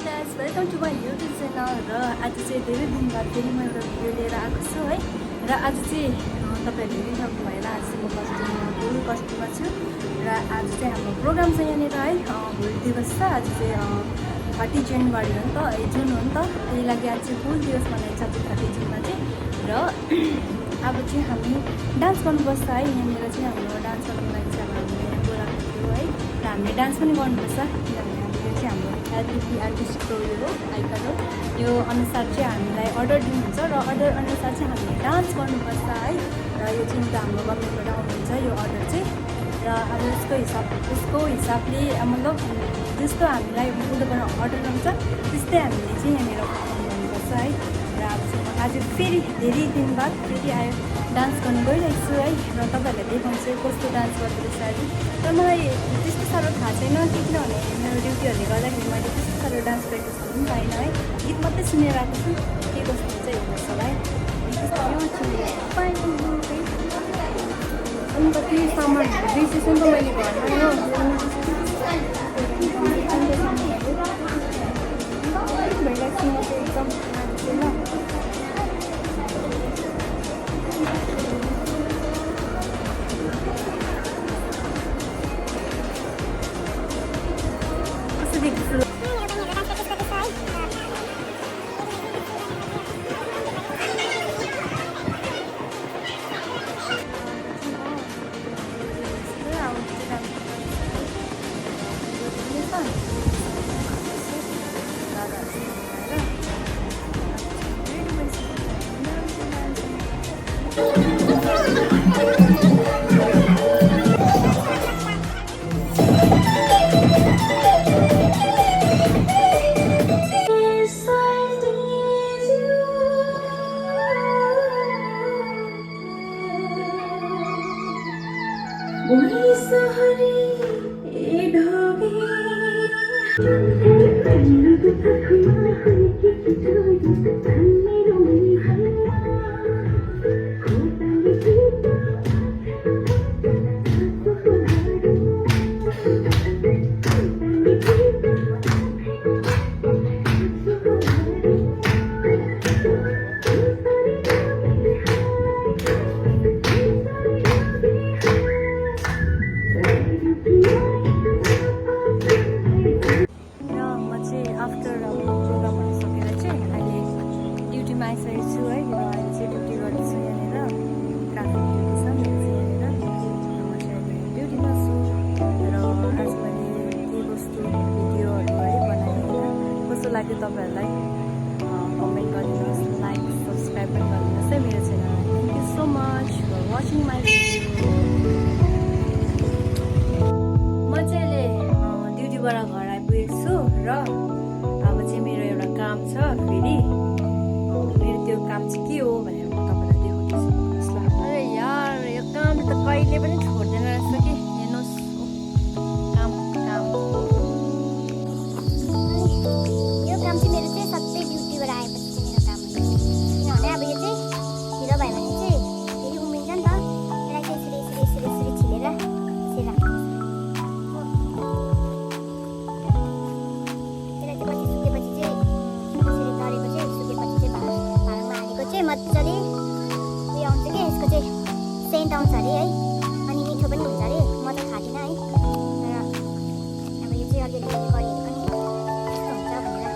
guys, welcome to my YouTube channel र आज चाहिँ धेरै दिन बाद फेरि म एउटा भिडियो लिएर आएको छु है र आज चाहिँ तपाईहरुले हेरिसक्नु भएर आज चाहिँ म कस्टमरमा छु र आज चाहिँ हाम्रो प्रोग्राम छ यहाँनिर है भोलि दिवस छ आज चाहिँ 30 जनवरी हो नि त जुन हो नि त त्यही लागि आज चाहिँ फुल दिवस मनाइन्छ 30 जुनमा चाहिँ र अब चाहिँ हामी डान्स गर्नुपर्छ है यहाँनिर चाहिँ हाम्रो डान्स गर्नुको लागि चाहिँ हामीले बोलाएको थियो है र हामीले डान्स पनि गर्नुपर्छ किनभने हाम्रो एलपिपी आर्टिस्टको यो हो आइकन हो यो अनुसार चाहिँ हामीलाई अर्डर दिनुहुन्छ र अर्डर अनुसार चाहिँ हामीले डान्स गर्नुपर्छ है र यो चाहिँ हाम्रो गभर्मेन्टबाट आउनुहुन्छ यो अर्डर चाहिँ र अब यसको हिसाबले मतलब जस्तो हामीलाई उनीबाट अर्डर आउँछ त्यस्तै हामीले चाहिँ यहाँनिर पर्फर्म गर्नुपर्छ है र अब चाहिँ आज फेरि धेरै दिन बाद फेरि आयो डान्स गर्नु गइरहेको छु है र तपाईँहरूलाई देखाउँछु कस्तो डान्स गर्दो रहेछ अहिले र मलाई त्यस्तो साह्रो थाहा छैन किनभने मेरो ड्युटीहरूले गर्दाखेरि मैले त्यस्तो साह्रो डान्स प्र्याक्टिस गर्नु पनि पाइनँ है गीत मात्रै सुनेर आएको छु के कस्तो चाहिँ हेर्नुहोस् होला है अनि कति सामानहरू बिर्सेछु नि त मैले घरमा हो भइरहेको छु म चाहिँ एकदम ल लाग्यो तपाईहरुलाई कमेन्ट गरिदिनुहोस् लाइक सब्स्क्राइब पनि गरिदिनुहोस् है मेरो च्यानललाई thank you so much for watching my video म चाहिँ अहिले ड्युटीबाट घर आइपुगेको छु र अब चाहिँ मेरो एउटा काम छ फेरि मेरो त्यो काम चाहिँ के हो भनेर म तपाईलाई देखाउँछु ल अरे यार यो काम त कहिले पनि छोड्दैन रहेछ कि हेर्नुहोस् काम काम काम चाहिँ मेरो चाहिँ सबै ड्युटीबाट आएपछि चाहिँ मेरो काम हो किनभने अब यो चाहिँ ढिलो भयो भने चाहिँ फेरि उम्रिन्छ नि त त्यसलाई चाहिँ यसरी छिलेर यसरी राख्छ त्यसलाई चाहिँ पछि सुकेपछि चाहिँ यसरी तरेको चाहिँ सुकेपछि चाहिँ भाँडामा हालेको चाहिँ मजाले उयो आउँछ कि यसको चाहिँ सेन्ट आउँछ अरे है अनि मिठो पनि हुन्छ अरे म त खाँदिनँ है तर अब यो चाहिँ अलिअलि गरिहेरेको नि यस्तो हुन्छ भनेर